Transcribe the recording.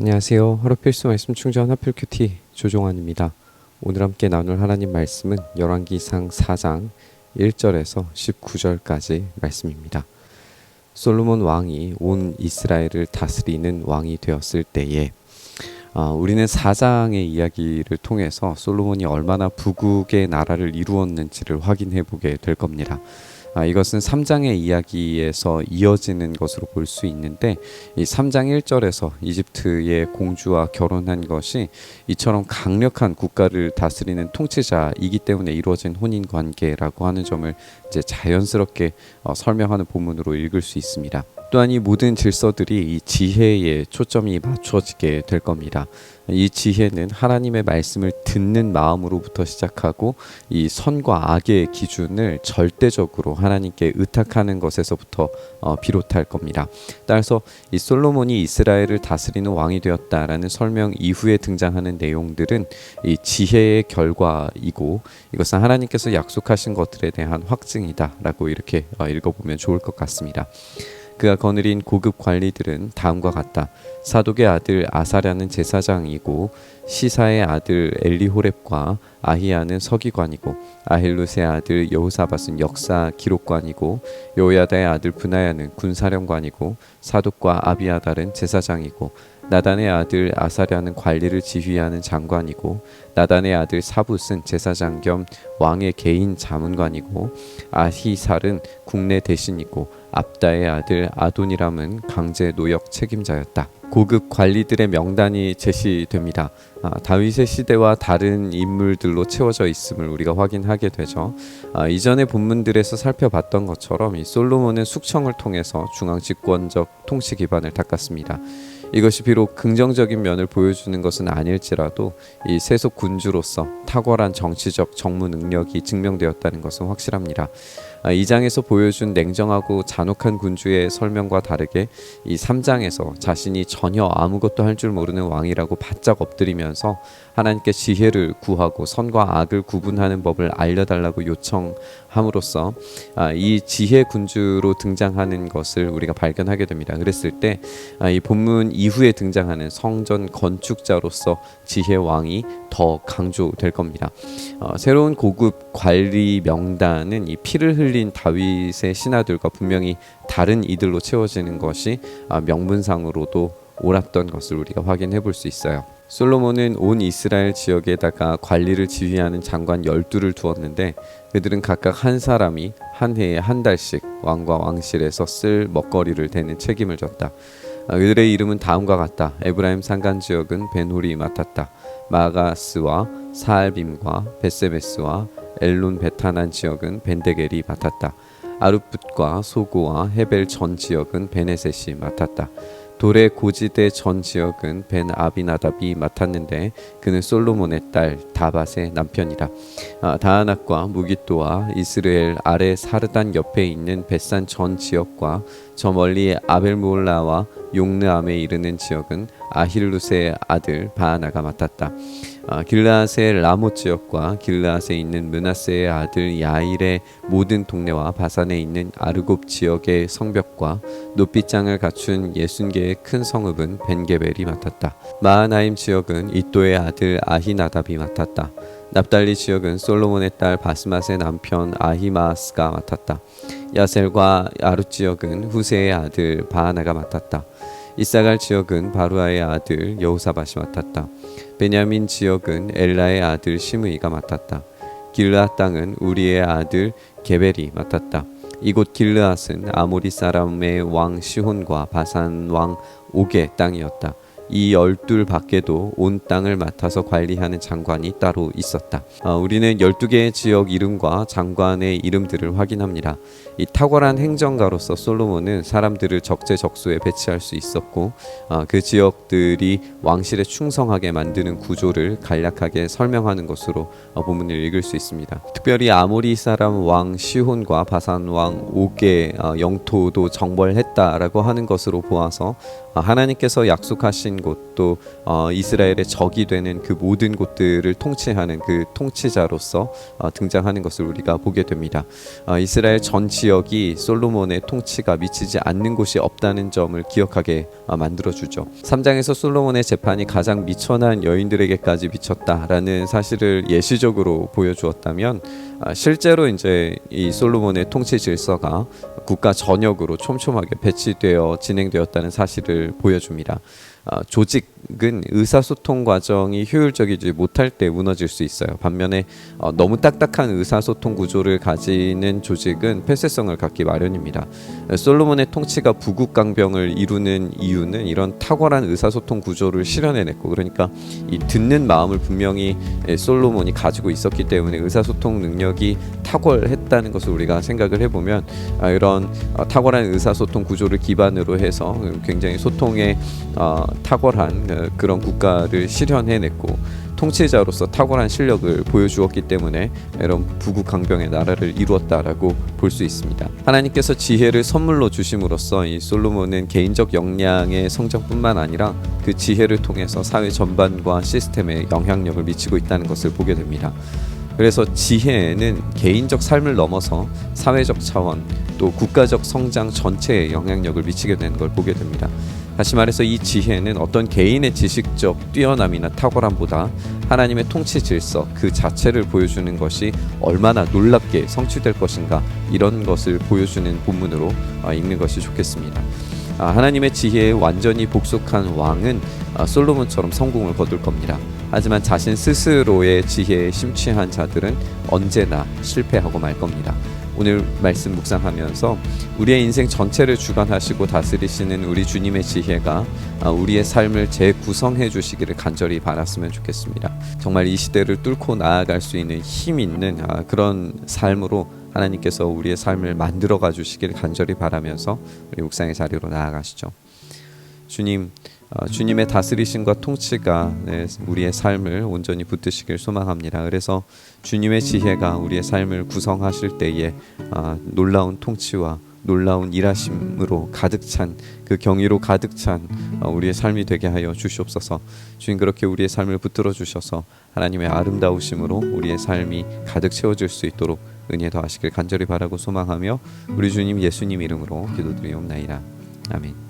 안녕하세요. 하루 필수 말씀 충전 하필 큐티 조종환입니다. 오늘 함께 나눌 하나님 말씀은 열왕기상 4장 1절에서 19절까지 말씀입니다. 솔로몬 왕이 온 이스라엘을 다스리는 왕이 되었을 때에 우리는 4장의 이야기를 통해서 솔로몬이 얼마나 부국의 나라를 이루었는지를 확인해 보게 될 겁니다. 이것은 3장의 이야기에서 이어지는 것으로 볼 수 있는데 이 3장 1절에서 이집트의 공주와 결혼한 것이 이처럼 강력한 국가를 다스리는 통치자이기 때문에 이루어진 혼인 관계라고 하는 점을 이제 자연스럽게 설명하는 본문으로 읽을 수 있습니다. 또한 이 모든 질서들이 이 지혜에 초점이 맞춰지게 될 겁니다. 이 지혜는 하나님의 말씀을 듣는 마음으로부터 시작하고 이 선과 악의 기준을 절대적으로 하나님께 의탁하는 것에서부터 비롯할 겁니다. 따라서 이 솔로몬이 이스라엘을 다스리는 왕이 되었다라는 설명 이후에 등장하는 내용들은 이 지혜의 결과이고 이것은 하나님께서 약속하신 것들에 대한 확증이다라고 이렇게 읽어보면 좋을 것 같습니다. 그가 거느린 고급 관리들은 다음과 같다. 사독의 아들 아사랴는 제사장이고 시사의 아들 엘리호렙과 아히야는 서기관이고 아힐룻의 아들 여호사밧은 역사 기록관이고 요야다의 아들 브나야는 군사령관이고 사독과 아비아달은 제사장이고 나단의 아들 아사랴는 관리를 지휘하는 장관이고 나단의 아들 사붓은 제사장 겸 왕의 개인 자문관이고 아히살은 국내 대신이고 압다의 아들 아도니람은 강제 노역 책임자였다. 고급 관리들의 명단이 제시됩니다. 다윗의 시대와 다른 인물들로 채워져 있음을 우리가 확인하게 되죠. 이전의 본문들에서 살펴봤던 것처럼 이 솔로몬은 숙청을 통해서 중앙 집권적 통치 기반을 닦았습니다. 이것이 비록 긍정적인 면을 보여주는 것은 아닐지라도 이 세속 군주로서 탁월한 정치적 정무 능력이 증명되었다는 것은 확실합니다. 이 장에서 보여준 냉정하고 잔혹한 군주의 설명과 다르게 이 3장에서 자신이 전혀 아무것도 할 줄 모르는 왕이라고 바짝 엎드리면서 하나님께 지혜를 구하고 선과 악을 구분하는 법을 알려달라고 요청함으로써 이 지혜 군주로 등장하는 것을 우리가 발견하게 됩니다. 그랬을 때 이 본문 이후에 등장하는 성전 건축자로서 지혜 왕이 더 강조될 겁니다. 새로운 고급 관리 명단은 이 피를 흘린 다윗의 신하들과 분명히 다른 이들로 채워지는 것이 명분상으로도 옳았던 것을 우리가 확인해 볼 수 있어요. 솔로몬은 온 이스라엘 지역에다가 관리를 지휘하는 장관 12를 두었는데 그들은 각각 한 사람이 한 해에 한 달씩 왕과 왕실에서 쓸 먹거리를 대는 책임을 졌다. 그들의 이름은 다음과 같다. 에브라임 산간 지역은 벤홀이 맡았다. 마가스와 사알빔과 베세메스와 엘론 베타난 지역은 벤데겔이 맡았다. 아룻붓과 소고와 헤벨 전 지역은 베네셋이 맡았다. 돌의 고지대 전 지역은 벤 아비나답이 맡았는데 그는 솔로몬의 딸 다밧의 남편이라. 다하낙과 무깃도와 이스르엘 아래 사르단 옆에 있는 벳산 전 지역과 저 멀리 아벨몰라와 용르암에 이르는 지역은 아힐룻의 아들 바하나가 맡았다. 길르앗의 라못 지역과 길르앗에 있는 므낫세의 아들 야일의 모든 동네와 바산에 있는 아르곱 지역의 성벽과 높이장을 갖춘 60개의 큰 성읍은 벤게벨이 맡았다. 마하나임 지역은 이또의 아들 아히나답이 맡았다. 납달리 지역은 솔로몬의 딸 바스맛의 남편 아히마스가 맡았다. 야셀과 아룻 지역은 후세의 아들 바하나가 맡았다. 이사갈 지역은 바루아의 아들 여호사밧이 맡았다. 베냐민 지역은 엘라의 아들 시므이가 맡았다. 길르앗 땅은 우리의 아들 게벨이 맡았다. 이곳 길르앗은 아모리 사람의 왕 시혼과 바산 왕 옥의 땅이었다. 이 12 밖에도 온 땅을 맡아서 관리하는 장관이 따로 있었다. 우리는 12개의 지역 이름과 장관의 이름들을 확인합니다. 이 탁월한 행정가로서 솔로몬은 사람들을 적재적소에 배치할 수 있었고 그 지역들이 왕실에 충성하게 만드는 구조를 간략하게 설명하는 것으로 본문을 읽을 수 있습니다. 특별히 아모리 사람 왕 시혼과 바산 왕 옥의 영토도 정벌했다라고 하는 것으로 보아서 하나님께서 약속하신 모든 곳, 또 이스라엘의 적이 되는 그 모든 곳들을 통치하는 그 통치자로서 등장하는 것을 우리가 보게 됩니다. 이스라엘 전 지역이 솔로몬의 통치가 미치지 않는 곳이 없다는 점을 기억하게 만들어주죠. 3장에서 솔로몬의 재판이 가장 미천한 여인들에게까지 미쳤다라는 사실을 예시적으로 보여주었다면, 실제로 이제 이 솔로몬의 통치 질서가 국가 전역으로 촘촘하게 배치되어 진행되었다는 사실을 보여줍니다. 조직은 의사소통 과정이 효율적이지 못할 때 무너질 수 있어요. 반면에 너무 딱딱한 의사소통 구조를 가지는 조직은 폐쇄성을 갖기 마련입니다. 솔로몬의 통치가 부국강병을 이루는 이유는 이런 탁월한 의사소통 구조를 실현해냈고, 그러니까 이 듣는 마음을 분명히 솔로몬이 가지고 있었기 때문에 의사소통 능력이 탁월했다는 것을 우리가 생각을 해보면, 이런 탁월한 의사소통 구조를 기반으로 해서 굉장히 소통에 탁월한 그런 국가를 실현해냈고, 통치자로서 탁월한 실력을 보여주었기 때문에 이런 부국강병의 나라를 이루었다라고 볼 수 있습니다. 하나님께서 지혜를 선물로 주심으로써 이 솔로몬은 개인적 역량의 성장뿐만 아니라 그 지혜를 통해서 사회 전반과 시스템에 영향력을 미치고 있다는 것을 보게 됩니다. 그래서 지혜는 개인적 삶을 넘어서 사회적 차원, 또 국가적 성장 전체에 영향력을 미치게 되는 걸 보게 됩니다. 다시 말해서 이 지혜는 어떤 개인의 지식적 뛰어남이나 탁월함보다 하나님의 통치 질서 그 자체를 보여주는 것이 얼마나 놀랍게 성취될 것인가, 이런 것을 보여주는 본문으로 읽는 것이 좋겠습니다. 하나님의 지혜에 완전히 복속한 왕은 솔로몬처럼 성공을 거둘 겁니다. 하지만 자신 스스로의 지혜에 심취한 자들은 언제나 실패하고 말 겁니다. 오늘 말씀 묵상하면서 우리의 인생 전체를 주관하시고 다스리시는 우리 주님의 지혜가 우리의 삶을 재구성해 주시기를 간절히 바랐으면 좋겠습니다. 정말 이 시대를 뚫고 나아갈 수 있는 힘 있는 그런 삶으로 하나님께서 우리의 삶을 만들어가 주시기를 간절히 바라면서 우리 묵상의 자리로 나아가시죠. 주님, 주님의 다스리심과 통치가 우리의 삶을 온전히 붙드시길 소망합니다. 그래서 주님의 지혜가 우리의 삶을 구성하실 때에 놀라운 통치와 놀라운 일하심으로 가득 찬, 그 경의로 가득 찬 우리의 삶이 되게 하여 주시옵소서. 주님, 그렇게 우리의 삶을 붙들어 주셔서 하나님의 아름다우심으로 우리의 삶이 가득 채워질 수 있도록 은혜 더하시길 간절히 바라고 소망하며 우리 주님 예수님 이름으로 기도드리옵나이다. 아멘.